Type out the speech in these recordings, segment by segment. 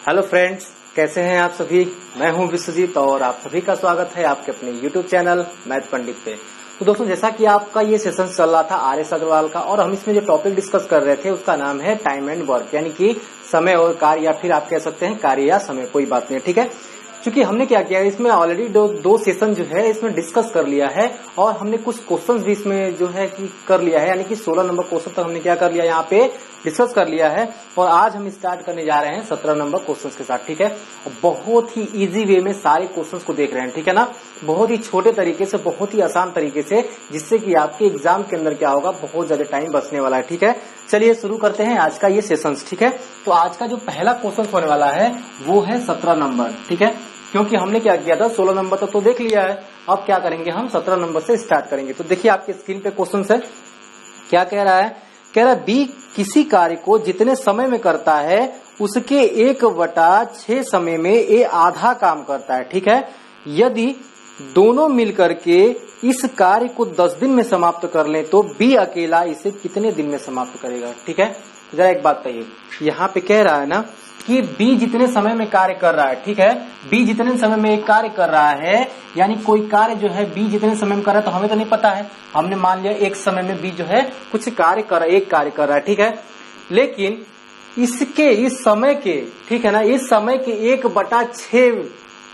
Hello friends, कैसे हैं आप सभी। मैं हूं विश्वजीत और आप सभी का स्वागत है आपके अपने यूट्यूब चैनल मैथ पंडित पे। तो दोस्तों, जैसा कि आपका ये सेशन चल रहा था आर एस अग्रवाल का, और हम इसमें जो टॉपिक डिस्कस कर रहे थे उसका नाम है टाइम एंड वर्क, यानी कि समय और कार्य, या फिर आप कह सकते हैं कार्य या समय, कोई बात नहीं, ठीक है। क्योंकि हमने क्या किया है, इसमें ऑलरेडी दो सेशन जो है इसमें डिस्कस कर लिया है, और हमने कुछ क्वेश्चंस भी इसमें जो है कि कर लिया है, यानी कि 16 नंबर क्वेश्चन तक हमने क्या कर लिया, यहाँ पे डिस्कस कर लिया है। और आज हम स्टार्ट करने जा रहे हैं 17 नंबर क्वेश्चंस के साथ, ठीक है। बहुत ही इजी वे में सारे क्वेश्चंस को देख रहे हैं, ठीक है ना। बहुत ही छोटे तरीके से, बहुत ही आसान तरीके से, जिससे कि आपके एग्जाम के अंदर क्या होगा, बहुत ज्यादा टाइम बचने वाला है, ठीक है। चलिए शुरू करते हैं आज का ये सेशन, ठीक है। तो आज का जो पहला क्वेश्चन होने वाला है वो है 17 नंबर, ठीक है। क्योंकि हमने क्या किया था, 16 नंबर तक तो देख लिया है, अब क्या करेंगे हम 17 नंबर से स्टार्ट करेंगे। तो देखिए आपके स्क्रीन पे क्वेश्चन है, क्या कह रहा है, कह रहा है बी किसी कार्य को जितने समय में करता है उसके 1/6 समय में ए आधा काम करता है, ठीक है। यदि दोनों मिलकर के इस कार्य को 10 दिन में समाप्त कर लें तो बी अकेला इसे कितने दिन में समाप्त करेगा, ठीक है। जरा एक बात कहिए, यहाँ पे कह रहा है ना कि बी जितने समय में कार्य कर रहा है, ठीक है। बी जितने समय में एक कार्य कर रहा है, यानी कोई कार्य जो है बी जितने समय में कर रहा है, तो हमें तो नहीं पता है, हमने मान लिया एक समय में बी जो है कुछ कार्य कर रहा है, एक कार्य कर रहा है, ठीक है। लेकिन इसके इस समय के, ठीक है ना, इस समय के 1/6,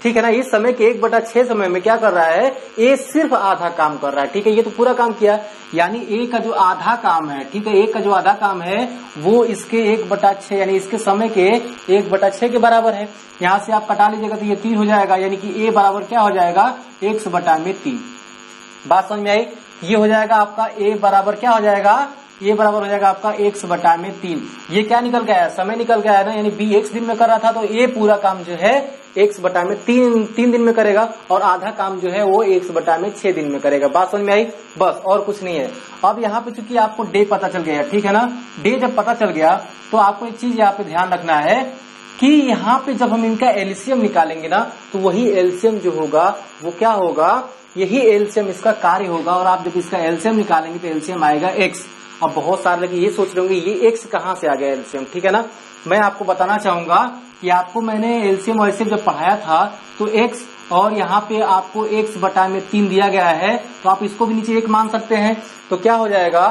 ठीक है ना, इस समय के 1/6 समय में क्या कर रहा है, ए सिर्फ आधा काम कर रहा है, ठीक है। ये तो पूरा काम किया, यानी ए का जो आधा काम है, ठीक है, ए का जो आधा काम है वो इसके 1/6 यानी इसके समय के 1/6 के बराबर है। यहाँ से आप कटा लीजिएगा तो ये 3 हो जाएगा, यानी कि ए बराबर क्या हो जाएगा, 1/3। बात समझ में आई। ये हो जाएगा आपका ए बराबर क्या हो जाएगा, ये बराबर हो जाएगा आपका 1/3। ये क्या निकल गया है, समय निकल गया है ना, यानी बी x दिन में कर रहा था तो ये पूरा काम जो है 1/3 दिन में करेगा, और आधा काम जो है वो 1/6 दिन में करेगा। बात समझ में आई, बस और कुछ नहीं है। अब यहाँ पे चूंकि आपको डे पता चल गया, ठीक है ना, डे जब पता चल गया तो आपको एक चीज यहाँ पे ध्यान रखना है कि यहाँ पे जब हम इनका एलसीएम निकालेंगे ना, तो वही एलसीएम जो होगा वो क्या होगा, यही एलसीएम इसका कार्य होगा। और आप जब इसका एलसीएम निकालेंगे तो एलसीएम आएगा x। अब बहुत सारे लोग ये सोच रहे होंगे ये x कहाँ से आ गया एलसीएम, ठीक है ना। मैं आपको बताना चाहूंगा कि आपको मैंने एलसीएम और एलसीएम जब पढ़ाया था तो x, और यहाँ पे आपको 1/3 दिया गया है, तो आप इसको भी नीचे 1 मान सकते हैं। तो क्या हो जाएगा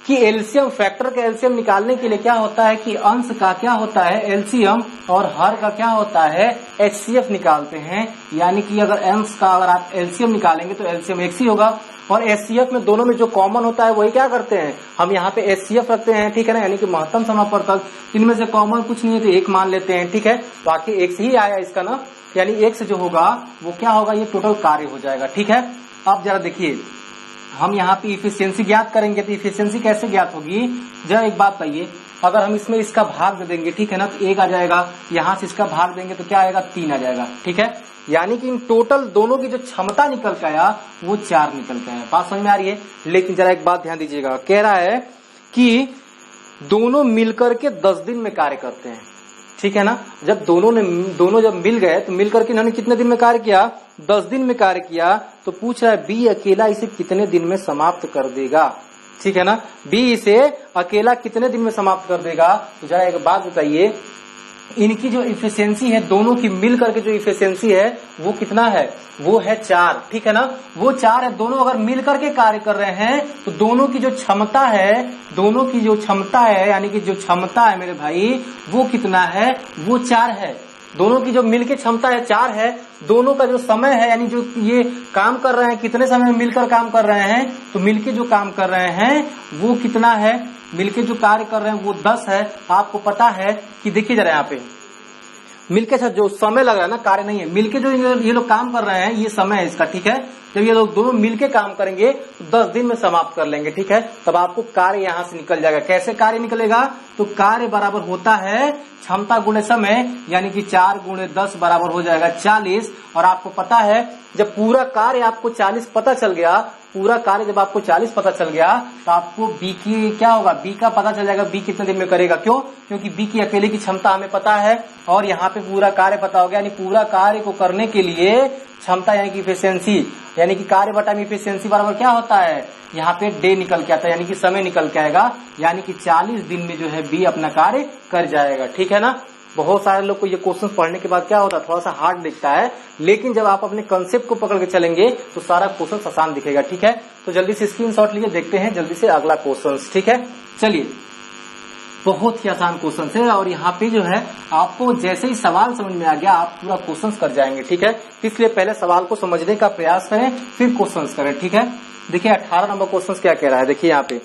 कि एलसीएम, फैक्टर का एलसीएम निकालने के लिए क्या होता है कि अंश का क्या होता है एलसीएम, और हर का क्या होता है एचसीएफ निकालते हैं। यानी कि अगर अंश का अगर आप एलसीएम निकालेंगे तो एलसीएम x ही होगा, और एचसीएफ में दोनों में जो कॉमन होता है वही क्या करते हैं, हम यहाँ पे एचसीएफ रखते हैं, ठीक है ना, यानी कि महत्तम समापवर्तक। इनमें से कॉमन कुछ नहीं है तो 1 मान लेते हैं, ठीक है। बाकी x ही आया इसका ना, यानी x जो होगा वो क्या होगा, ये टोटल कार्य हो जाएगा, ठीक है। अब जरा देखिए, हम यहाँ पे इफिशियंसी ज्ञात करेंगे, तो इफिशियंसी कैसे ज्ञात होगी, जरा एक बात बताइए। अगर हम इसमें इसका भाग दे देंगे, ठीक है ना, तो 1 आ जाएगा, यहाँ से इसका भाग देंगे तो क्या आएगा, 3 आ जाएगा, ठीक है। यानी कि इन टोटल दोनों की जो क्षमता निकल के आया वो 4 निकल के आया। बात समझ में आ रही है। लेकिन जरा एक बात ध्यान दीजिएगा, कह रहा है कि दोनों मिलकर के 10 दिन में कार्य करते हैं, ठीक है ना। जब दोनों जब मिल गए तो मिलकर के इन्होंने कितने दिन में कार्य किया, 10 दिन में कार्य किया। तो पूछ रहा है बी अकेला इसे कितने दिन में समाप्त कर देगा, ठीक है ना। बी इसे अकेला कितने दिन में समाप्त कर देगा। तो जरा एक बात बताइए, इनकी जो इफिशियंसी है, दोनों की मिलकर के जो इफिशियंसी है वो कितना है, वो है 4, ठीक है ना। वो 4 है, दोनों अगर मिलकर के कार्य कर रहे हैं तो दोनों की जो क्षमता है, दोनों की जो क्षमता है, यानी कि जो क्षमता है मेरे भाई वो कितना है, वो 4 है। दोनों की जो मिलकर क्षमता है 4 है। दोनों का जो समय है, यानी जो ये काम कर रहे हैं कितने समय में मिलकर काम कर रहे हैं, तो मिलके जो काम कर रहे हैं वो कितना है, मिलके जो कार्य कर रहे हैं वो 10 है। आपको पता है कि देखिए जरा यहाँ पे मिलके साथ जो समय लग रहा है ना, कार्य नहीं है, मिलके जो ये लोग काम कर रहे हैं ये समय है इसका, ठीक है। जब ये लोग दोनों मिलके काम करेंगे तो 10 दिन में समाप्त कर लेंगे, ठीक है। तब आपको कार्य यहाँ से निकल जाएगा। कैसे कार्य निकलेगा, तो कार्य बराबर होता है क्षमता गुणे समय, यानी कि 4 गुणे 10 बराबर हो जाएगा 40। और आपको पता है जब पूरा कार्य आपको 40 पता चल गया, पूरा कार्य जब आपको 40 पता चल गया तो आपको बी की क्या होगा, बी का पता चल जाएगा बी कितने दिन में करेगा। क्यों, क्योंकि बी की अकेले की क्षमता हमें पता है, और यहाँ पे पूरा कार्य पता हो गया। यानी पूरा कार्य को करने के लिए क्षमता यानी कि इफिशियंसी, यानी कि कार्य बटा में इफिशियंसी बराबर क्या होता है, यहाँ पे डे निकल के आता है, यानी कि समय निकल के आएगा। यानी कि 40 दिन में जो है बी अपना कार्य कर जाएगा, ठीक है ना। बहुत सारे लोग को ये क्वेश्चन पढ़ने के बाद क्या होता है, थोड़ा सा हार्ड दिखता है, लेकिन जब आप अपने कंसेप्ट को पकड़ के चलेंगे तो सारा क्वेश्चन आसान दिखेगा। ठीक है, तो जल्दी से स्क्रीनशॉट लिए, देखते हैं जल्दी से अगला क्वेश्चन। ठीक है, चलिए, बहुत ही आसान क्वेश्चन है और यहाँ पे जो है आपको जैसे ही सवाल समझ में आ गया आप पूरा क्वेश्चन कर जाएंगे। ठीक है, इसलिए पहले सवाल को समझने का प्रयास करें, फिर क्वेश्चन करें। ठीक है, देखिए 18 नंबर क्वेश्चन क्या कह रहा है, देखिए यहाँ पे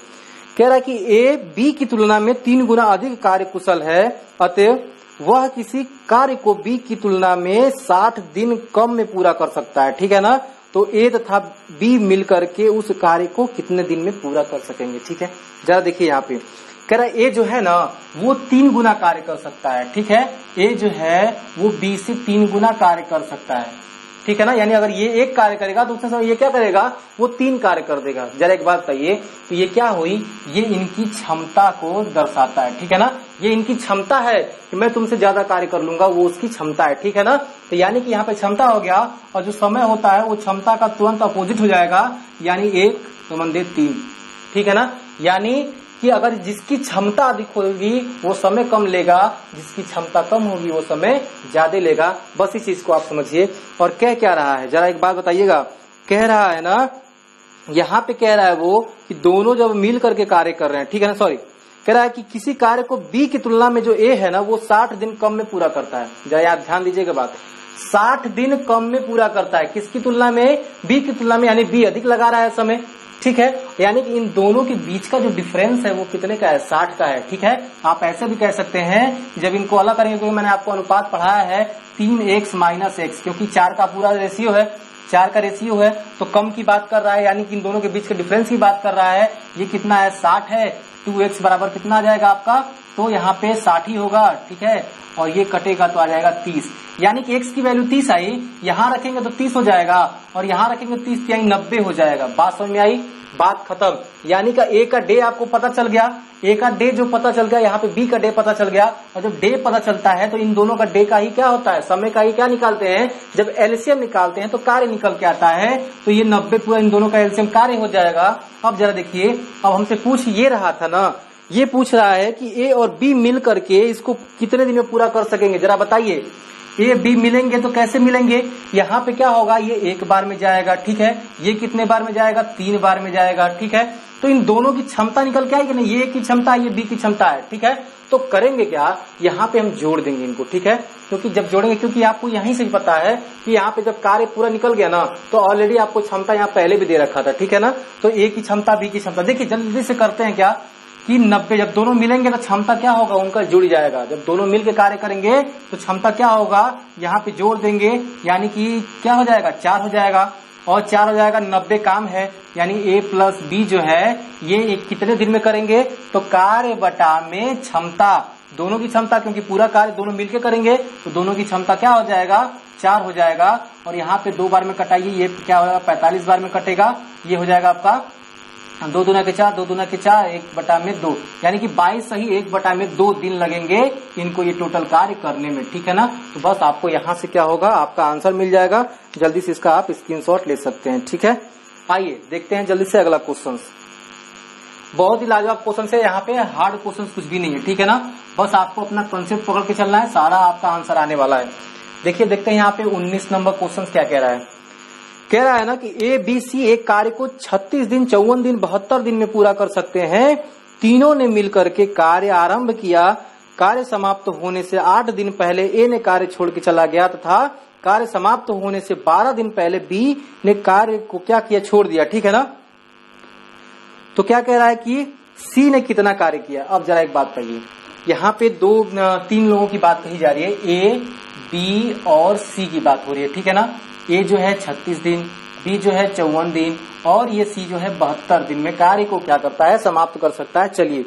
कह रहा है कि ए बी की तुलना में 3 गुना अधिक कार्य कुशल है, अतः वह किसी कार्य को बी की तुलना में 60 दिन कम में पूरा कर सकता है। ठीक है ना, तो ए तथा बी मिलकर के उस कार्य को कितने दिन में पूरा कर सकेंगे। ठीक है, जरा देखिए यहाँ पे कह रहा है ए जो है ना वो 3 गुना कार्य कर सकता है। ठीक है, ए जो है वो बी से 3 गुना कार्य कर सकता है। ठीक है ना, यानी अगर ये एक कार्य करेगा तो उसके समय ये क्या करेगा, वो 3 कार्य कर देगा। जरा एक बात बताइए, तो ये क्या हुई, ये इनकी क्षमता को दर्शाता है। ठीक है ना, ये इनकी क्षमता है कि मैं तुमसे ज्यादा कार्य कर लूंगा, वो उसकी क्षमता है। ठीक है ना, तो यानी कि यहाँ पे क्षमता हो गया और जो समय होता है वो क्षमता का तुरंत अपोजिट हो जाएगा, यानी 1 संबंधित 3। ठीक है ना, यानी कि अगर जिसकी क्षमता अधिक होगी वो समय कम लेगा, जिसकी क्षमता कम होगी वो समय ज्यादा लेगा। बस इस चीज को आप समझिए। और कह क्या रहा है, जरा एक बात बताइएगा, कह रहा है ना यहाँ पे कह रहा है वो कि दोनों जब मिल करके कार्य कर रहे हैं। ठीक है ना, सॉरी, कह रहा है कि किसी कार्य को बी की तुलना में जो ए है ना वो 60 दिन कम में पूरा करता है। जरा आप ध्यान दीजिएगा बात, 60 दिन कम में पूरा करता है, किसकी तुलना में, बी की तुलना में, यानी बी अधिक लगा रहा है समय। ठीक है, यानी कि इन दोनों के बीच का जो डिफरेंस है वो कितने का है, 60 का है। ठीक है, आप ऐसे भी कह सकते हैं जब इनको अलग करेंगे, क्योंकि मैंने आपको अनुपात पढ़ाया है 3x - x, क्योंकि 4 का पूरा रेशियो है, 4 का रेशियो है, तो कम की बात कर रहा है, यानी कि इन दोनों के बीच के डिफरेंस की बात कर रहा है। ये कितना है, 60 है, 2x बराबर कितना आ जाएगा आपका, तो यहाँ पे 60 ही होगा। ठीक है, और ये कटेगा तो आ जाएगा 30, यानी कि x की वैल्यू 30 आई, यहाँ रखेंगे तो 30 हो जाएगा और यहाँ रखेंगे 30, यानी 90 हो जाएगा। बात समझ में आई, बात खत्म। यानी का ए का डे आपको पता चल गया, ए का डे जो पता चल गया, यहाँ पे बी का डे पता चल गया। और जब डे पता चलता है तो इन दोनों का डे का ही क्या होता है, समय का ही क्या निकालते हैं, जब एलसीएम निकालते हैं तो कार्य निकल के आता है, तो ये 90 पूरा इन दोनों का एलसीएम कार्य हो जाएगा। अब जरा देखिए, अब हमसे पूछ ये रहा था ना, ये पूछ रहा है कि ए और बी मिल करके इसको कितने दिन में पूरा कर सकेंगे, जरा बताइए। ए बी मिलेंगे तो कैसे मिलेंगे, यहाँ पे क्या होगा, ये एक बार में जाएगा। ठीक है, ये कितने बार में जाएगा, 3 बार में जाएगा। ठीक है, तो इन दोनों की क्षमता निकल के आएगी ना, ये की क्षमता, ये बी की क्षमता है। ठीक है, तो करेंगे क्या, यहाँ पे हम जोड़ देंगे इनको। ठीक है, क्योंकि जब जोड़ेंगे, क्योंकि आपको यहीं से पता है कि यहाँ पे जब कार्य पूरा निकल गया ना तो ऑलरेडी आपको क्षमता यहाँ पहले भी दे रखा था। ठीक है ना, तो ए की क्षमता, बी की क्षमता, देखिए जल्दी से करते हैं क्या कि 90 जब दोनों मिलेंगे तो क्षमता क्या होगा, उनका जुड़ जाएगा। जब दोनों मिलकर कार्य करेंगे तो क्षमता क्या होगा, यहाँ पे जोड़ देंगे, यानी कि क्या हो जाएगा, 4 हो जाएगा, और 4 हो जाएगा, 90 काम है, यानी a + b जो है ये कितने दिन में करेंगे, तो कार्य बटा में क्षमता, दोनों की क्षमता, क्योंकि पूरा कार्य दोनों मिलकर करेंगे तो दोनों की क्षमता क्या हो जाएगा, 4 हो जाएगा। और यहाँ पे 2 बार में कटाइए, ये क्या होगा, 45 बार में कटेगा, ये हो जाएगा आपका 2 दूना के 4, 2 दूना के 4, 1/2, यानी कि 22 सही 1/2 दिन लगेंगे इनको ये टोटल कार्य करने में। ठीक है ना, तो बस आपको यहाँ से क्या होगा, आपका आंसर मिल जाएगा। जल्दी से इसका आप स्क्रीनशॉट ले सकते हैं। ठीक है, आइए देखते हैं जल्दी से अगला क्वेश्चन। बहुत ही लाजवाब क्वेश्चन है, यहाँ पे हार्ड क्वेश्चन कुछ भी नहीं है। ठीक है ना, बस आपको अपना कंसेप्ट पकड़ के चलना है, सारा आपका आंसर आने वाला है। देखिए देखते हैं यहाँ पे 19 नंबर क्वेश्चन क्या कह रहा है। कह रहा है ना कि ए बी सी एक कार्य को 36 दिन, 54 दिन, 72 दिन में पूरा कर सकते हैं। तीनों ने मिलकर के कार्य आरंभ किया। कार्य समाप्त होने से 8 दिन पहले ए ने कार्य छोड़ के चला गया तथा कार्य समाप्त होने से 12 दिन पहले बी ने कार्य को क्या किया, छोड़ दिया। ठीक है ना, तो क्या कह रहा है कि सी ने कितना कार्य किया। अब जरा एक बात कहिए, यहाँ पे 3 लोगों की बात कही जा रही है, ए बी और सी की बात हो रही है। ठीक है ना, ए जो है 36 दिन, बी जो है 54 दिन और ये सी जो है 72 दिन में कार्य को क्या करता है, समाप्त कर सकता है। चलिए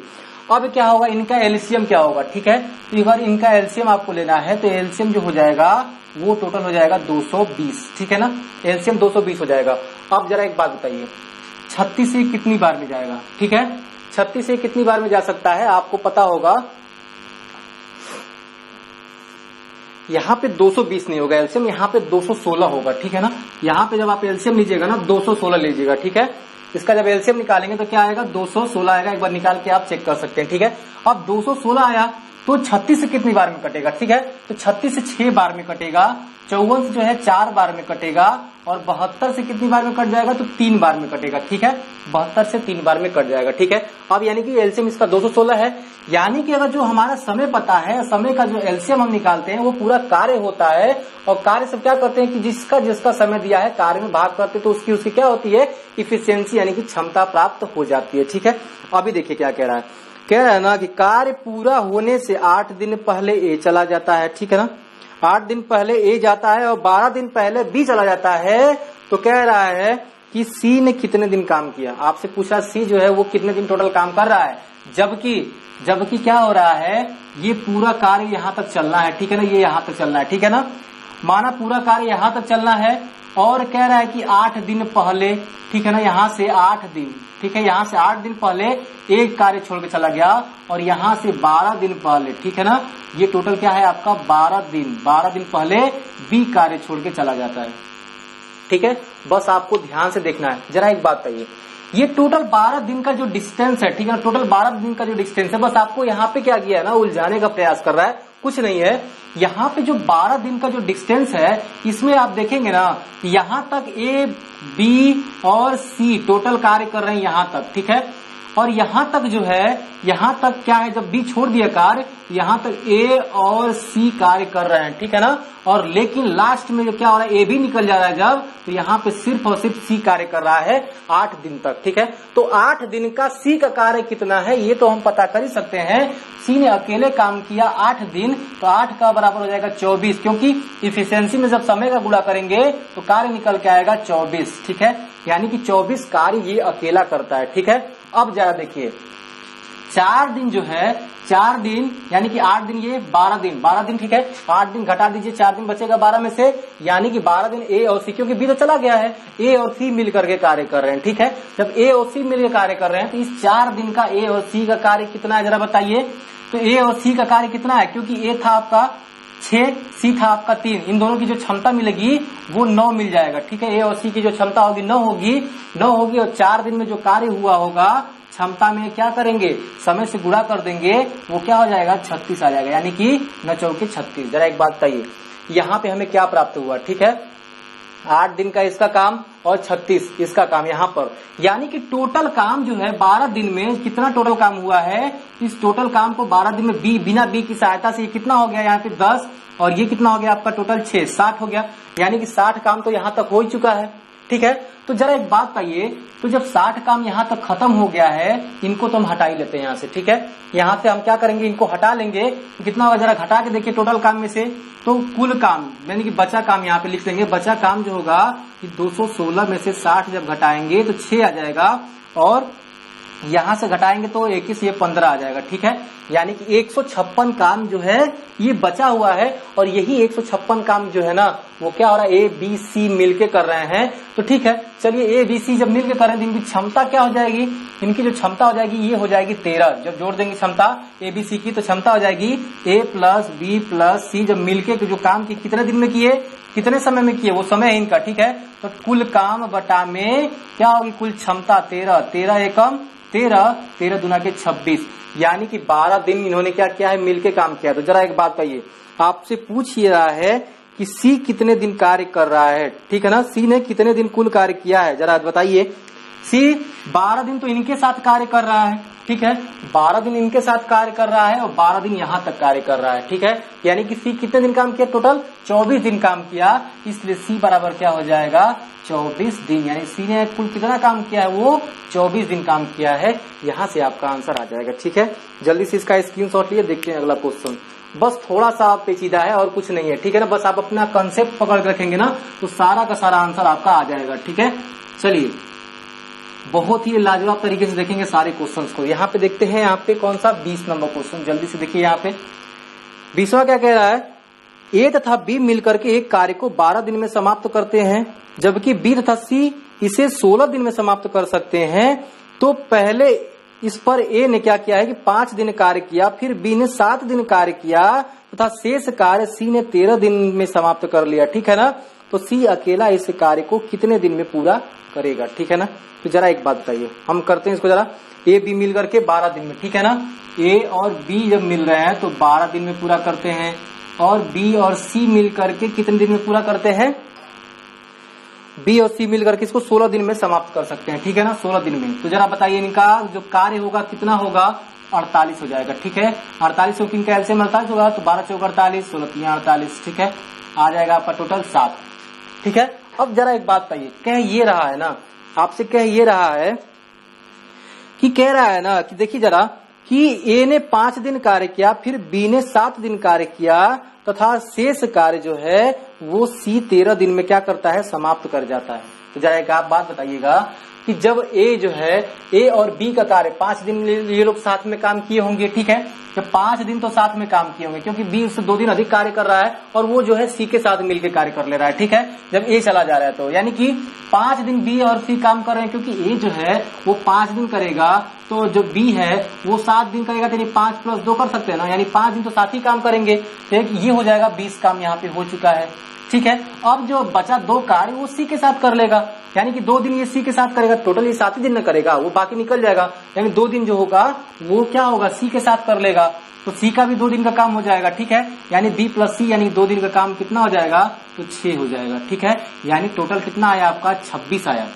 अब क्या होगा, इनका एलसीएम क्या होगा। ठीक है, तो अगर इनका एलसीएम आपको लेना है तो एलसीएम जो हो जाएगा वो टोटल हो जाएगा 220। ठीक है ना, एलसीएम 220 हो जाएगा। अब जरा एक बात बताइए, 36 से कितनी बार में जाएगा। ठीक है, 36 से कितनी बार में जा सकता है आपको पता होगा। यहाँ पे 220 नहीं होगा एलसीएम, यहाँ पे 216 होगा। ठीक है ना, यहाँ पे जब आप एलसीएम लीजिएगा ना 216 लीजिएगा। ठीक है, इसका जब एलसीएम निकालेंगे तो क्या आएगा, 216 आएगा। एक बार निकाल के आप चेक कर सकते हैं। ठीक है, अब 216 आया तो 36 से कितनी बार में कटेगा, ठीक है। तो 36 से 6 बार में कटेगा, 54 से जो है 4 बार में कटेगा, और 72 से कितनी बार में कट जाएगा, तो 3 बार में कटेगा, ठीक है। 72 से 3 बार में कट जाएगा, ठीक है। अब यानी कि एलसीएम इसका 216 है। यानी कि अगर जो हमारा समय पता है, समय का जो एलसीएम हम निकालते हैं वो पूरा कार्य होता है, और कार्य से क्या करते हैं कि जिसका समय दिया है कार्य में भाग करते हैं, तो उसकी क्या होती है, इफिशियंसी यानी कि क्षमता प्राप्त हो जाती है, ठीक है। अभी देखिए क्या कह रहा है, कह रहा है ना कि कार्य पूरा होने से 8 दिन पहले ए चला जाता है, ठीक है ना। 8 दिन पहले ए जाता है और 12 दिन पहले बी चला जाता है। तो कह रहा है कि सी ने कितने दिन काम किया। आपसे पूछा सी जो है वो कितने दिन टोटल काम कर रहा है, जबकि क्या हो रहा है, ये पूरा कार्य यहाँ तक चलना है, ठीक है ना, ये यहाँ तक चलना है, ठीक है ना। माना पूरा कार्य यहाँ तक चलना है, और कह रहा है कि 8 दिन पहले, ठीक है ना, यहाँ से 8 दिन, ठीक है, यहाँ से 8 दिन पहले एक कार्य छोड़ के चला गया, और यहाँ से 12 दिन पहले, ठीक है ना, ये टोटल क्या है आपका 12 दिन पहले बी कार्य छोड़ के चला जाता है, ठीक है। बस आपको ध्यान से देखना है। जरा एक बात बताइए, ये टोटल 12 दिन का जो डिस्टेंस है, ठीक है ना, टोटल 12 दिन का जो डिस्टेंस है, बस आपको यहाँ पे क्या किया है ना, उलझाने का प्रयास कर रहा है, कुछ नहीं है। यहाँ पे जो 12 दिन का जो डिस्टेंस है, इसमें आप देखेंगे ना, यहाँ तक ए बी और सी टोटल कार्य कर रहे हैं यहाँ तक, ठीक है। और यहाँ तक जो है, यहाँ तक क्या है, जब बी छोड़ दिया कार्य, यहाँ तक ए और सी कार्य कर रहे हैं, ठीक है ना। और लेकिन लास्ट में जो क्या हो रहा है, ए भी निकल जा रहा है जब, तो यहाँ पे सिर्फ और सिर्फ सी कार्य कर रहा है 8 दिन तक, ठीक है। तो 8 दिन का सी का कार्य कितना है ये तो हम पता कर ही सकते हैं। सी ने अकेले काम किया 8 दिन, तो 8 का बराबर हो जाएगा 24, क्योंकि इफिशियंसी में जब समय का गुणा करेंगे तो कार्य निकल के आएगा 24, ठीक है। यानी कि 24 कार्य ये अकेला करता है, ठीक है। अब जरा देखिए, 4 दिन जो है, 4 दिन यानी कि 8 दिन, ये 12 दिन, ठीक है। 8 दिन घटा दीजिए, 4 दिन बचेगा 12 में से, यानी कि 12 दिन ए और सी, क्योंकि बी तो चला गया है, ए और सी मिलकर के कार्य कर रहे हैं, ठीक है। जब ए और सी मिलकर कार्य कर रहे हैं, तो इस 4 दिन का ए और सी का कार्य कितना है जरा बताइए। तो ए और सी का कार्य कितना है, क्योंकि ए था आपका 6, सी था आपका 3, इन दोनों की जो क्षमता मिलेगी वो 9 मिल जाएगा, ठीक है। ए और सी की जो क्षमता होगी 9 होगी, और 4 दिन में जो कार्य हुआ होगा क्षमता में क्या करेंगे, समय से गुणा कर देंगे, वो क्या हो जाएगा 36 आ जाएगा, यानी कि 9 चौके 36। जरा एक बात बताइए, यहाँ पे हमें क्या प्राप्त हुआ, ठीक है, 8 दिन का इसका काम और 36 इसका काम यहाँ पर, यानी कि टोटल काम जो है 12 दिन में कितना टोटल काम हुआ है। इस टोटल काम को 12 दिन में बी, बिना बी की सहायता से ये कितना हो गया, यहाँ पे 10, और ये कितना हो गया आपका टोटल 6, 60 हो गया, यानी कि 60 काम तो यहाँ तक हो ही चुका है, ठीक है। तो जरा एक बात बताइए, तो जब 60 काम यहाँ तक खत्म हो गया है, इनको तो हम हटा ही लेते हैं यहाँ से, ठीक है। यहाँ से हम क्या करेंगे, इनको हटा लेंगे, कितना होगा जरा घटा के देखिए टोटल काम में से। तो कुल काम यानी कि बचा काम यहाँ पे लिख देंगे, बचा काम जो होगा कि 216 में से 60 जब घटाएंगे तो 6 आ जाएगा, और यहाँ से घटाएंगे तो 21, ये 15 आ जाएगा, ठीक है। यानी कि 156 काम जो है ये बचा हुआ है, और यही 156 काम जो है ना वो क्या हो रहा है, ए बी सी मिलके कर रहे हैं। तो ठीक है, चलिए ए बी सी जब मिलके कर रहे हैं तो इनकी क्षमता क्या हो जाएगी, इनकी जो क्षमता हो जाएगी ये हो जाएगी 13। जब जोड़ देंगे क्षमता ए बी सी की तो क्षमता हो जाएगी ए प्लस बी प्लस सी, जब मिलके जो काम की कितने दिन में किए, कितने समय में किए, वो समय है इनका, ठीक है। तो कुल काम बटा में क्या होगी, कुल क्षमता 13, 13 एकम 13, 13 दूना के 26, यानी कि 12 दिन इन्होंने क्या किया है, मिलके काम किया। तो जरा एक बात बताइए, आपसे पूछ ही रहा है कि सी कितने दिन कार्य कर रहा है, ठीक है ना, सी ने कितने दिन कुल कार्य किया है, जरा बताइए। सी 12 दिन तो इनके साथ कार्य कर रहा है, ठीक है, 12 दिन इनके साथ कार्य कर रहा है और 12 दिन यहाँ तक कार्य कर रहा है, ठीक है। यानी कि सी कितने दिन काम किया, टोटल 24 दिन काम किया, इसलिए सी बराबर क्या हो जाएगा 24 दिन, यानी सी ने कुल कितना काम किया है, वो 24 दिन काम किया है। यहाँ से आपका आंसर आ जाएगा, ठीक है। जल्दी से इसका स्क्रीनशॉट लिए, देखते हैं अगला क्वेश्चन। बस थोड़ा सा पेचीदा है और कुछ नहीं है, ठीक है ना, बस आप अपना कंसेप्ट पकड़ के रखेंगे ना तो सारा का सारा आंसर आपका आ जाएगा, ठीक है। चलिए बहुत ही लाजवाब तरीके से देखेंगे सारे क्वेश्चंस को। यहाँ पे देखते हैं, यहाँ पे कौन सा 20 नंबर क्वेश्चन, जल्दी से देखिए। यहाँ पे 20वां क्या कह रहा है, ए तथा बी मिलकर के एक कार्य को 12 दिन में समाप्त करते हैं, जबकि बी तथा सी इसे 16 दिन में समाप्त कर सकते हैं। तो पहले इस पर ए ने क्या किया है कि 5 दिन कार्य किया, फिर बी ने 7 दिन कार्य किया तथा शेष कार्य सी ने 13 दिन में समाप्त कर लिया, ठीक है ना। तो सी अकेला इस कार्य को कितने दिन में पूरा करेगा, ठीक है ना। तो जरा एक बात बताइए, हम करते हैं इसको जरा। ए बी मिल करके 12 दिन में, ठीक है ना। ए और बी जब मिल रहे हैं तो 12 दिन में पूरा करते हैं, और बी और सी मिल करके कितने दिन में पूरा करते हैं, बी और सी मिल करके इसको 16 दिन में समाप्त कर सकते हैं, ठीक है ना, 16 दिन में। तो जरा बताइए इनका जो कार्य होगा कितना होगा, 48 हो जाएगा, ठीक है। 48 को किनका एलसीएम 48 होगा, तो 12 चौक 48, 16 3 48, ठीक है। आ जाएगा आपका टोटल 7, ठीक है। अब जरा एक बात बताइए, कह ये रहा है ना, आपसे कह ये रहा है कि कह रहा है ना कि देखिए जरा कि ए ने 5 दिन कार्य किया, फिर बी ने 7 दिन कार्य किया, तथा शेष कार्य जो है वो सी 13 दिन में क्या करता है, समाप्त कर जाता है। तो जरा एक आप बात बताइएगा कि जब ए जो है, ए और बी का कार्य 5 दिन ये लोग साथ में काम किए होंगे, ठीक है। जब 5 दिन तो साथ में काम किए होंगे, क्योंकि बी उससे 2 दिन अधिक कार्य कर रहा है और वो जो है सी के साथ मिलकर कार्य कर ले रहा है, ठीक है। जब ए चला जा रहा है तो यानी कि 5 दिन बी और सी काम कर रहे हैं, क्योंकि ए जो है वो 5 दिन करेगा, तो जो बी है वो 7 दिन करेगा, तो 5 + 2 कर सकते हैं ना, यानी 5 दिन तो साथ ही काम करेंगे। तो ये हो जाएगा 20 काम यहाँ पे हो चुका है, ठीक है। अब जो बचा 2 कार्य वो सी के साथ कर लेगा, यानी कि 2 दिन ये सी के साथ करेगा, टोटल ये 7 ही दिन में करेगा, वो बाकी निकल जाएगा, यानी 2 दिन जो होगा वो क्या होगा, सी के साथ कर लेगा, तो सी का भी 2 दिन का काम हो जाएगा, ठीक है। यानी बी + सी यानी 2 दिन का काम कितना हो जाएगा, तो 6 हो जाएगा, ठीक है। यानी टोटल कितना आया आपका, 26 आया।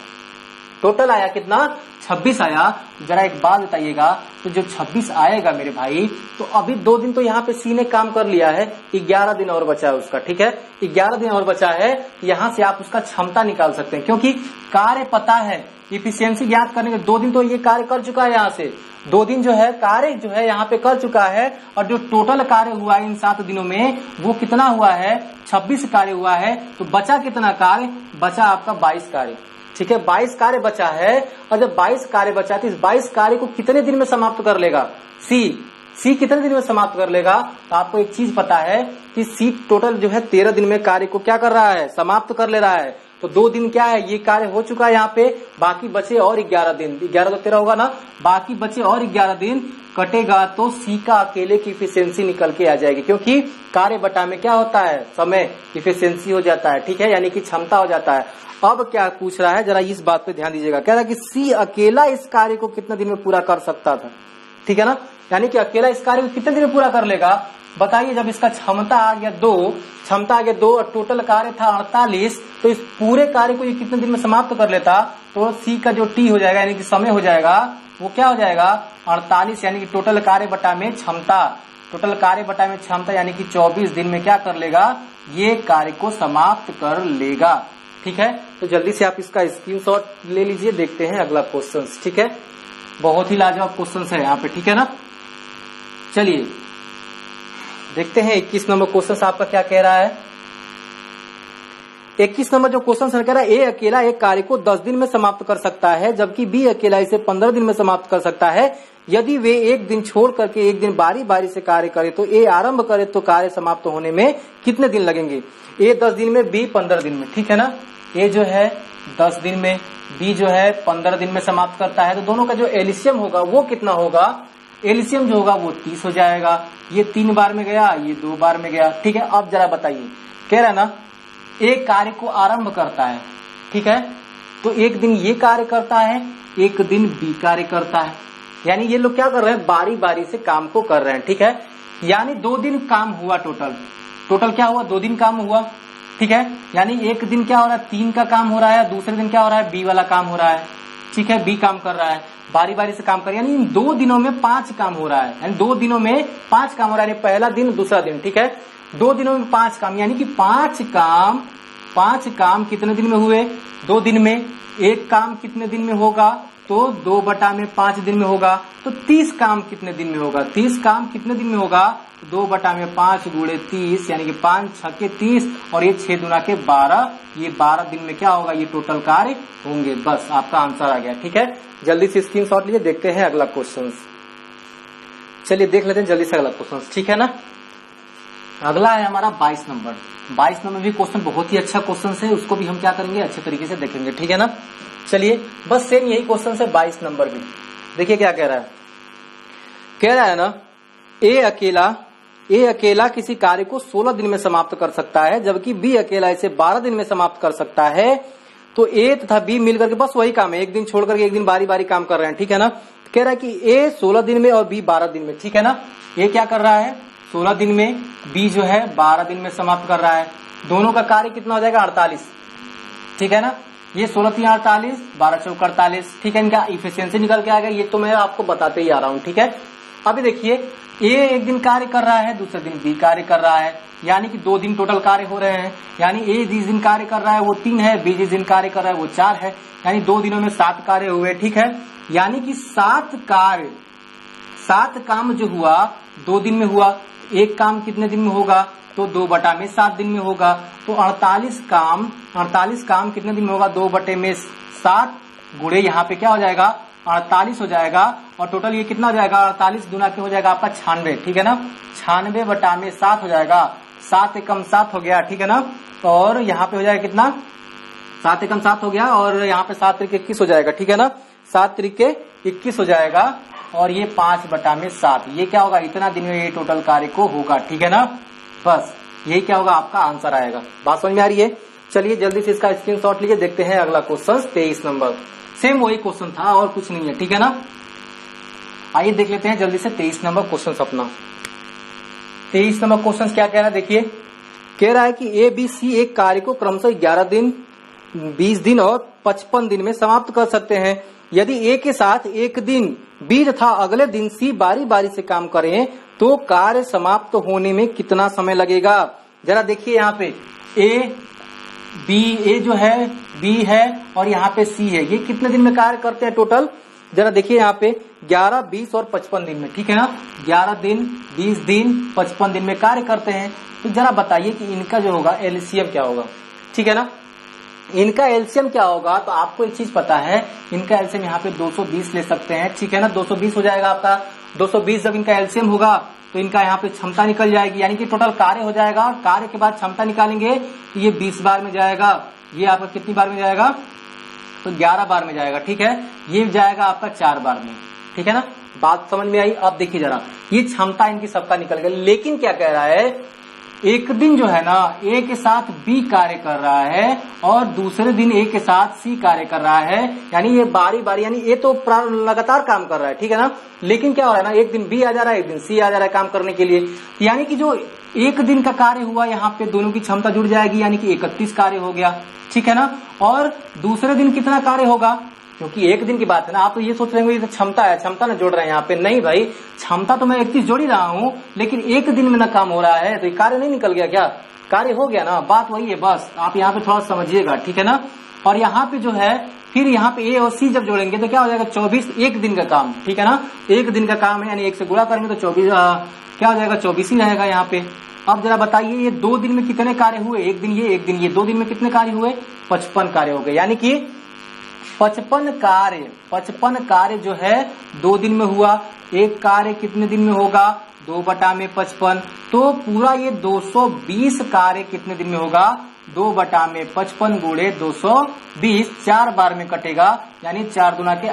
टोटल आया कितना, 26 आया। जरा एक बात बताइएगा, तो जो 26 आएगा मेरे भाई, तो अभी 2 दिन तो यहाँ पे सी ने काम कर लिया है, 11 दिन और बचा है उसका, ठीक है। 11 दिन और बचा है, यहाँ से आप उसका क्षमता निकाल सकते हैं, क्योंकि कार्य पता है, इफिशियंसी ज्ञात करने के 2 दिन तो ये कार्य कर चुका है, यहाँ से 2 दिन जो है कार्य जो है यहाँ पे कर चुका है, और जो टोटल कार्य हुआ है इन 7 दिनों में वो कितना हुआ है, 26 कार्य हुआ है। तो बचा कितना कार्य, बचा आपका 22 कार्य, ठीक है। 22 कार्य बचा है, और जब 22 कार्य बचा तो इस 22 कार्य को कितने दिन में समाप्त कर लेगा, सी कितने दिन में समाप्त कर लेगा। तो आपको एक चीज पता है कि सी टोटल जो है 13 दिन में कार्य को क्या कर रहा है, समाप्त कर ले रहा है। तो 2 दिन क्या है, ये कार्य हो चुका है यहाँ पे, बाकी बचे और 11 दिन, 11 तो 13 होगा ना, बाकी बचे और 11 दिन कटेगा, तो सी का अकेले की इफिशियंसी निकल के आ जाएगी, क्योंकि कार्य बटा में क्या होता है, समय, इफिशियंसी हो जाता है, ठीक है, यानी कि क्षमता हो जाता है। अब क्या पूछ रहा है, जरा इस बात पे ध्यान दीजिएगा, कह रहा है कि सी अकेला इस कार्य को कितने दिन में पूरा कर सकता था, ठीक है ना, यानी कि अकेला इस कार्य को कितने दिन में पूरा कर लेगा, बताइए। जब इसका क्षमता आ गया 2 और टोटल कार्य था 48, तो इस पूरे कार्य को ये कितने दिन में समाप्त कर लेता, तो सी का जो टी हो जाएगा यानी कि समय हो जाएगा, वो क्या हो जाएगा, 48, यानी कि टोटल कार्य बटा में क्षमता, टोटल कार्य बटा में क्षमता, यानी कि 24 दिन में क्या कर लेगा, ये कार्य को समाप्त कर लेगा, ठीक है। तो जल्दी से आप इसका स्क्रीनशॉट ले लीजिए, देखते हैं अगला क्वेश्चन, ठीक है। बहुत ही लाजवाब क्वेश्चन है यहाँ पे, ठीक है ना। चलिए देखते हैं 21 नंबर क्वेश्चन आपका क्या कह रहा है। 21 नंबर जो क्वेश्चन कह रहा है, ए अकेला एक कार्य को 10 दिन में समाप्त कर सकता है, जबकि बी अकेला इसे 15 दिन में समाप्त कर सकता है। यदि वे एक दिन छोड़ करके एक दिन बारी बारी से कार्य करे, तो ए आरंभ करे तो कार्य समाप्त होने में कितने दिन लगेंगे। ए 10 दिन में, बी 15 दिन में, ठीक है ना। ए जो है 10 दिन में, बी जो है 15 दिन में समाप्त करता है, तो दोनों का जो एलसीएम होगा वो कितना होगा, एलसीएम जो होगा वो 30 हो जाएगा। ये 3 बार में गया, ये 2 बार में गया, ठीक है। अब जरा बताइए, कह रहा है ना एक कार्य को आरंभ करता है, ठीक है, तो एक दिन ये कार्य करता है, एक दिन बी कार्य करता है, यानी ये लोग क्या कर रहे हैं, बारी बारी से काम को कर रहे हैं, ठीक है। यानी 2 दिन काम हुआ, टोटल क्या हुआ, 2 दिन काम हुआ, ठीक है। यानी एक दिन क्या हो रहा है, 3 का काम हो रहा है, दूसरे दिन क्या हो रहा है, बी वाला काम हो रहा है, ठीक है, बी काम कर रहा है, बारी बारी से काम कर, यानी इन 2 दिनों में 5 काम हो रहा है, यानी 2 दिनों में 5 काम हो रहा है, पहला दिन दूसरा दिन, ठीक है। 2 दिनों में 5 काम, यानी कि 5 काम कितने दिन में हुए, 2 दिन में। एक काम कितने दिन में होगा, तो 2/5 दिन में होगा। तो 30 काम कितने दिन में होगा, 30 काम कितने दिन में होगा, 2/5 × 30, यानी कि 5 × 6 = 30, और ये 6 × 2 = 12, ये 12 दिन में क्या होगा, ये टोटल कार्य होंगे। बस आपका आंसर आ गया, ठीक है। जल्दी से स्क्रीनशॉट लीजिए, देखते हैं अगला क्वेश्चन। चलिए देख लेते हैं जल्दी से अगला क्वेश्चन, ठीक है ना। अगला है हमारा 22 नंबर। 22 नंबर भी क्वेश्चन बहुत ही अच्छा क्वेश्चन है, उसको भी हम क्या करेंगे, अच्छे तरीके से देखेंगे, ठीक है ना। चलिए बस सेम यही क्वेश्चन है 22 नंबर भी। देखिए क्या कह रहा है, कह रहा है ना ए अकेला ए अकेला किसी कार्य को 16 दिन में समाप्त कर सकता है, जबकि बी अकेला इसे 12 दिन में समाप्त कर सकता है, तो ए तथा बी मिलकर के बस वही काम है, एक दिन छोड़ करके एक दिन बारी बारी काम कर रहे हैं, ठीक है ना। कह रहा है कि ए 16 दिन में और बी 12 दिन में, ठीक है ना। ए क्या कर रहा है 16 दिन में, बी जो है 12 दिन में समाप्त कर रहा है। दोनों का कार्य कितना हो जाएगा 48, ठीक है ना। ये 16 3 48, 12 चौक 48, ठीक है। इनका इफिशियंसी निकल के आएगा, ये तो मैं आपको बताते ही आ रहा हूं, ठीक है। अभी देखिए ए एक दिन कार्य कर रहा है, दूसरे दिन बी कार्य कर रहा है, यानी कि 2 दिन टोटल कार्य हो रहे हैं। यानी ए जिस दिन कार्य कर रहा है वो 3 है, बी जिस दिन कार्य कर रहा है वो 4 है, यानी 2 दिनों में 7 कार्य हुए, ठीक है। यानी कि 7 काम जो हुआ 2 दिन में हुआ, एक काम कितने दिन में होगा, तो 2/7 दिन में होगा। तो 48 काम कितने दिन में होगा, 2/7 गुणे यहाँ पे क्या हो जाएगा 48 हो जाएगा, और टोटल ये कितना हो जाएगा 48 गुना के हो जाएगा आपका 96, ठीक है ना। 96/7 हो जाएगा, 7 एकम 7 हो गया, ठीक है ना। और यहाँ पे हो जाएगा कितना 7 एकम 7 हो गया, और यहाँ पे 7 त्रिक 21 हो जाएगा, ठीक है ना। 7 त्रिक 21 हो जाएगा, और ये 5/7, ये क्या होगा इतना दिन में ये टोटल कार्य को होगा, ठीक है ना। बस यही क्या होगा आपका आंसर आएगा। बात समझ में आ रही है। चलिए जल्दी से इसका स्क्रीनशॉट लीजिए, देखते हैं अगला क्वेश्चन 23 नंबर। सेम वही क्वेश्चन था और कुछ नहीं है, ठीक है ना। आइए देख लेते हैं जल्दी से 23 नंबर क्वेश्चन अपना। 23 नंबर क्वेश्चन क्या कह रहा है देखिए, कह रहा है कि ए बी सी एक कार्य को क्रमशः 11 दिन 20 दिन और 55 दिन में समाप्त कर सकते हैं। यदि ए के साथ एक दिन बी तथा अगले दिन सी बारी बारी से काम करें तो कार्य समाप्त होने में कितना समय लगेगा। जरा देखिए यहाँ पे ए जो है बी है और यहाँ पे सी है, ये कितने दिन में कार्य करते हैं टोटल। जरा देखिए यहाँ पे 11, 20 और 55 दिन में, ठीक है ना। 11 दिन 20 दिन 55 दिन में कार्य करते हैं। तो जरा बताइए कि इनका जो होगा एलसीएम क्या होगा, ठीक है ना। इनका एलसीएम क्या होगा, तो आपको एक चीज पता है, इनका एलसीएम यहाँ पे 220 ले सकते हैं, ठीक है ना। 220 हो जाएगा आपका। 220 जब इनका एलसीएम होगा तो इनका यहाँ पे क्षमता निकल जाएगी, यानी कि टोटल कार्य हो जाएगा। कार्य के बाद क्षमता निकालेंगे तो ये 20 बार में जाएगा, ये आपका कितनी बार में जाएगा, तो 11 बार में जाएगा, ठीक है। ये जाएगा आपका 4 बार में, ठीक है ना। बात समझ में आई। अब देखिए जरा, ये क्षमता इनकी सबका निकल गया, लेकिन क्या कह रहा है, एक दिन जो है ना ए के साथ बी कार्य कर रहा है और दूसरे दिन ए के साथ सी कार्य कर रहा है, यानी ये बारी बारी, यानी ये तो लगातार काम कर रहा है, ठीक है ना। लेकिन क्या हो रहा है ना, एक दिन बी आ जा रहा है, एक दिन सी आ जा रहा है काम करने के लिए, यानी कि जो एक दिन का कार्य हुआ यहाँ पे दोनों की क्षमता जुड़ जाएगी, यानी कि 31 कार्य हो गया, ठीक है ना। और दूसरे दिन कितना कार्य होगा, क्योंकि एक दिन की बात है ना। आप तो ये सोच रहे हैं ये तो क्षमता है, क्षमता ना जोड़ रहे हैं यहाँ पे, नहीं भाई, क्षमता तो मैं 31 जोड़ ही रहा हूँ, लेकिन एक दिन में ना काम हो रहा है, तो ये कार्य नहीं निकल गया क्या, कार्य हो गया ना। बात वही है, बस आप यहाँ पे थोड़ा समझिएगा, ठीक है ना। और यहाँ पे जो है फिर यहाँ पे ए और सी जब जोड़ेंगे तो क्या हो जाएगा 24, एक दिन का काम, ठीक है ना। एक दिन का काम है, यानी 1 से गुणा करेंगे तो 24 क्या हो जाएगा 24 ही रहेगा यहाँ पे। अब जरा बताइए ये 2 दिन में कितने कार्य हुए, एक दिन ये एक दिन ये, 2 दिन में कितने कार्य हुए, 55 कार्य हो गए, यानी कि 55 कार्य जो है 2 दिन में हुआ। एक कार्य कितने दिन में होगा, 2/55, तो पूरा ये 220 कार्य कितने दिन में होगा, 2/55 गुणे 220, 4 बार में कटेगा, यानी 4 दूना के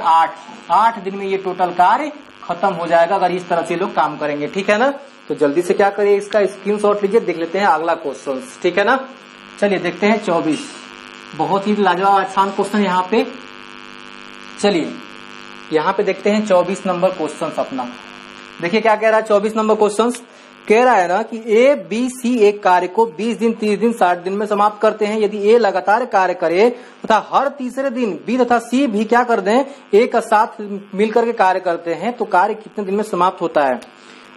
8 दिन में ये टोटल कार्य खत्म हो जाएगा, अगर इस तरह से लोग काम करेंगे, ठीक है ना। तो जल्दी से क्या करिए, इसका स्क्रीनशॉट लीजिए, देख लेते हैं अगला क्वेश्चन, ठीक है ना। चलिए देखते हैं 24, बहुत ही लाजवाब आसान क्वेश्चन यहाँ पे। चलिए यहाँ पे देखते हैं 24 नंबर क्वेश्चन अपना। देखिए क्या कह रहा है 24 नंबर क्वेश्चन, कह रहा है ना कि ए बी सी एक कार्य को 20 दिन 30 दिन 60 दिन में समाप्त करते हैं। यदि ए लगातार कार्य करे तथा हर तीसरे दिन बी तथा सी भी क्या कर दें, एक साथ मिलकर के कार्य करते हैं, तो कार्य कितने दिन में समाप्त होता है,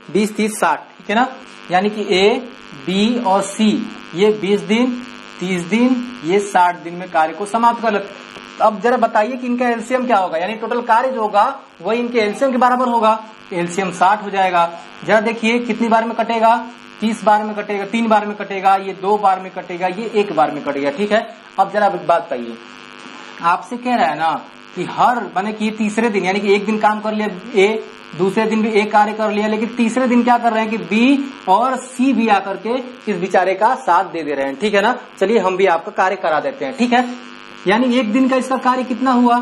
20 30 60, ठीक है ना। यानी कि ए बी और सी ये 20 दिन 30 दिन ये 60 दिन में कार्य को समाप्त कर लेते। अब जरा बताइए कि इनका एलसीएम क्या होगा, यानी टोटल कार्य जो होगा वही इनके एलसीएम के बराबर होगा, एलसीएम 60 हो जाएगा। जरा देखिए कितनी बार में कटेगा, 30 बार में कटेगा, 3 बार में कटेगा, ये 2 बार में कटेगा, ये 1 बार में कटेगा, ठीक है। अब जरा बात बताइए, आपसे कह रहा है ना कि हर माने कि तीसरे दिन, यानी कि एक दिन काम कर लिया ए, दूसरे दिन भी एक कार्य कर लिया, लेकिन तीसरे दिन क्या कर रहे हैं कि बी और सी भी आकर के इस बेचारे का साथ दे रहे हैं, ठीक है ना। चलिए हम भी आपका कार्य करा देते हैं, ठीक है। यानी एक दिन का इसका कार्य कितना हुआ,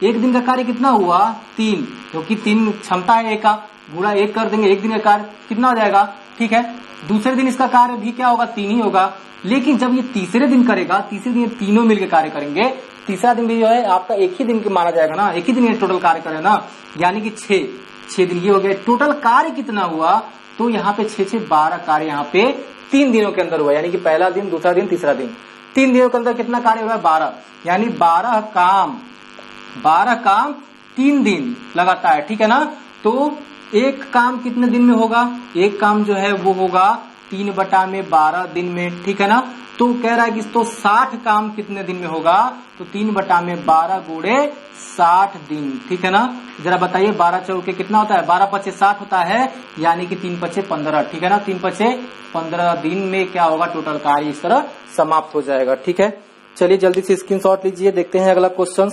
एक दिन का कार्य कितना हुआ 3, क्योंकि 3 क्षमता है ए का, गुणा 1 कर देंगे, एक दिन का कार्य कितना हो जाएगा, ठीक है। दूसरे दिन इसका कार्य भी क्या होगा, 3 ही होगा। लेकिन जब ये तीसरे दिन करेगा, तीसरे दिन तीनों मिलकर कार्य करेंगे, तीसरा दिन भी जो है आपका एक ही दिन माना जाएगा ना, एक ही दिन ये टोटल कार्य करे ना, यानी कि 6 दिन ये हो गया। टोटल कार्य कितना हुआ, तो यहाँ पे 6 12 कार्य यहाँ पे 3 दिनों के अंदर हुआ, यानी कि पहला दिन, दूसरा दिन, तीसरा दिन, 3 दिनों के अंदर कितना कार्य हुआ, 12, यानी 12 काम 3 दिन लगाता है, ठीक है ना। तो एक काम कितने दिन में होगा, एक काम जो है वो होगा 3/12 दिन में, ठीक है ना। तो कह रहा है कि तो 60 काम कितने दिन में होगा, तो 3/12 गुणे 60 दिन, ठीक है ना। जरा बताइए 12 चौके कितना होता है, 12 पचे 60 होता है, यानी कि 3 पचे 15, ठीक है ना। 3 पचे 15 दिन में क्या होगा, टोटल कार्य इस तरह समाप्त हो जाएगा, ठीक है। चलिए जल्दी से स्क्रीनशॉट लीजिए, देखते हैं अगला क्वेश्चन,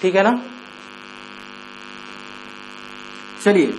ठीक है ना। चलिए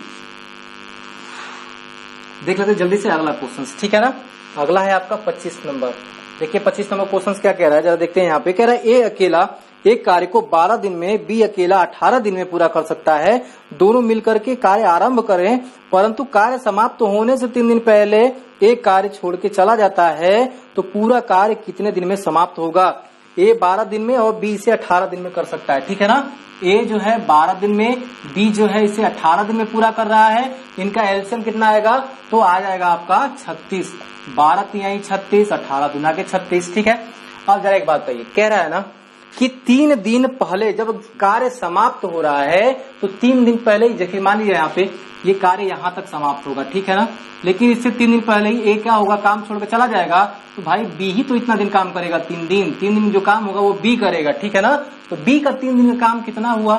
देख लेते जल्दी से अगला क्वेश्चन, ठीक है ना। अगला है आपका 25 नंबर। देखिए 25 नंबर क्वेश्चन क्या कह रहा है, जरा देखते हैं। यहाँ पे कह रहा है ए अकेला एक कार्य को 12 दिन में, बी अकेला 18 दिन में पूरा कर सकता है। दोनों मिलकर के कार्य आरंभ करें, परंतु कार्य समाप्त होने से 3 दिन पहले एक कार्य छोड़ के चला जाता है, तो पूरा कार्य कितने दिन में समाप्त होगा। ए 12 दिन में और बी इसे 18 दिन में कर सकता है, ठीक है ना। ए जो है 12 दिन में, बी जो है इसे 18 दिन में पूरा कर रहा है। इनका एलसीएम कितना आएगा, तो आ जाएगा आपका 36, 12 तिहाई 36, 18 दुना के 36, ठीक है। अब जरा एक बात कहिए, कह रहा है ना कि 3 दिन पहले जब कार्य समाप्त हो रहा है, तो 3 दिन पहले ही, जैसे मान लीजिए यहाँ पे ये कार्य यहाँ तक समाप्त होगा, ठीक है ना। लेकिन इससे 3 दिन पहले ही ए क्या होगा, काम छोड़कर चला जाएगा, तो भाई बी ही तो इतना दिन काम करेगा, 3 दिन जो काम होगा वो बी करेगा, ठीक है ना। तो बी का 3 दिन का काम कितना हुआ,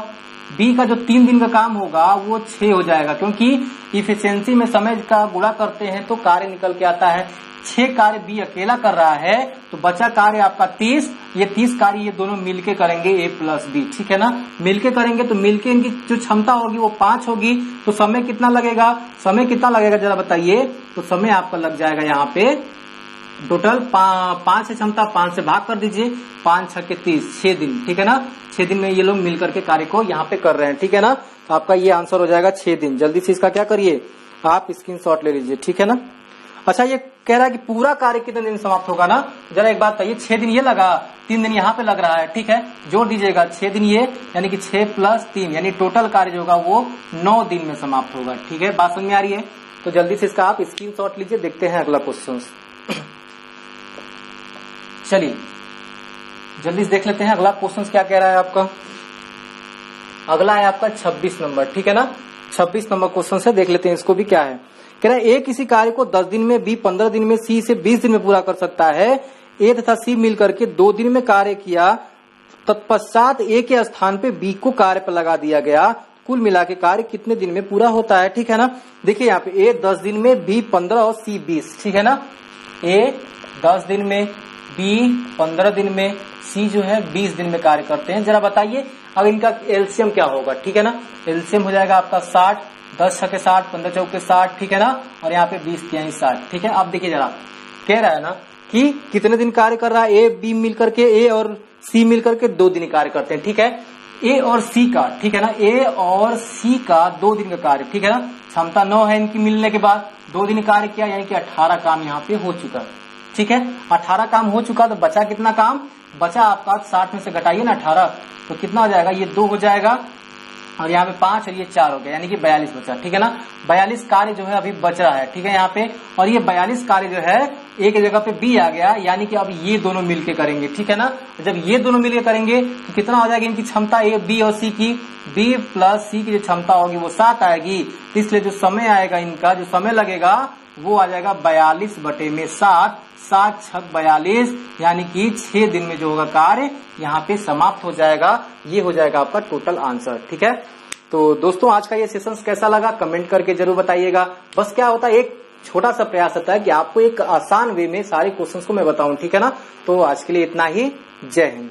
बी का जो 3 दिन का काम होगा वो 6 हो जाएगा, क्योंकि इफिशियंसी में समय का गुणा करते हैं तो कार्य निकल के आता है। 6 कार्य बी अकेला कर रहा है, तो बचा कार्य आपका 30, ये 30 कार्य ये दोनों मिलके करेंगे ए प्लस बी, ठीक है ना। मिलके करेंगे तो मिलके इनकी जो क्षमता होगी वो 5 होगी, तो समय कितना लगेगा, जरा बताइए। तो समय आपका लग जाएगा यहाँ पे टोटल 5 है क्षमता, 5 से भाग कर दीजिए, 5 6 के 30, 6 दिन, ठीक है ना। 6 दिन में ये लोग मिलकर के कार्य को यहाँ पे कर रहे हैं, ठीक है ना। तो आपका ये आंसर हो जाएगा 6 दिन। जल्दी से इसका क्या करिए, आप स्क्रीनशॉट ले लीजिए, ठीक है ना। अच्छा ये कह रहा है कि पूरा कार्य कितने दिन समाप्त होगा ना, जरा एक बात बताइए। 6 दिन ये लगा, 3 दिन यहाँ पे लग रहा है, ठीक है, जोड़ दीजिएगा 6 दिन ये, यानी कि 6 + 3, यानी टोटल कार्य जो होगा वो 9 दिन में समाप्त होगा, ठीक है। बात समझ में आ रही है, तो जल्दी से इसका आप स्क्रीनशॉट लीजिए, देखते हैं अगला क्वेश्चन। चलिए जल्दी से देख लेते हैं अगला क्वेश्चन क्या कह रहा है आपका। अगला है आपका 26 नंबर, ठीक है ना। 26 नंबर क्वेश्चन से देख लेते हैं इसको भी क्या है। कह रहा है ए किसी कार्य को 10 दिन में, बी 15 दिन में, सी से 20 दिन में पूरा कर सकता है। ए तथा सी मिलकर के 2 दिन में कार्य किया, तत्पश्चात ए के स्थान पे बी को कार्य पर लगा दिया गया, कुल मिला के कार्य कितने दिन में पूरा होता है, ठीक है ना। देखिए यहाँ पे ए 10 दिन में, बी 15 और सी 20, ठीक है ना। ए 10 दिन में, बी 15 दिन में, सी जो है 20 दिन में कार्य करते हैं। जरा बताइए अब इनका एलसीएम क्या होगा, ठीक है ना। एलसीएम हो जाएगा आपका 60, 10 6 के 60, 15 चौके 60, ठीक है ना। और यहाँ पे 20 तिहाई 60, ठीक है। अब देखिए जरा कह रहा है ना कि कितने दिन कार्य कर रहा है, ए बी मिलकर के, ए और सी मिलकर के 2 दिन कार्य करते हैं, ठीक है। ए और सी का, ठीक है ना, ए और सी का 2 दिन का कार्य, ठीक है ना। क्षमता 9 है इनकी मिलने के बाद, 2 दिन कार्य किया, यानी कि 18 काम यहाँ पे हो चुका, ठीक है। 18 काम हो चुका, तो बचा कितना काम, बचा आपका 60 में से घटाइए ना 18, तो कितना हो जाएगा, ये 2 हो जाएगा, और यहाँ पे 5 और ये 4 हो गया, यानी कि 42 बचा, ठीक है ना। 42 कार्य जो है अभी बच रहा है, ठीक है यहाँ पे। और ये 42 कार्य जो है एक जगह पे बी आ गया, यानी कि अब ये दोनों मिलके करेंगे, ठीक है ना। जब ये दोनों मिलके करेंगे तो कितना हो जाएगी इनकी क्षमता, ए बी और सी की, बी प्लस सी की जो क्षमता होगी वो 7 आएगी। इसलिए जो समय आएगा इनका, जो समय लगेगा वो आ जाएगा 42/7, 7 6 42, यानी कि 6 दिन में जो होगा कार्य यहाँ पे समाप्त हो जाएगा। ये हो जाएगा आपका टोटल आंसर, ठीक है। तो दोस्तों आज का ये सेशन कैसा लगा कमेंट करके जरूर बताइएगा। बस क्या होता है, एक छोटा सा प्रयास होता है कि आपको एक आसान वे में सारे क्वेश्चंस को मैं बताऊं, ठीक है ना। तो आज के लिए इतना ही, जय हिंद।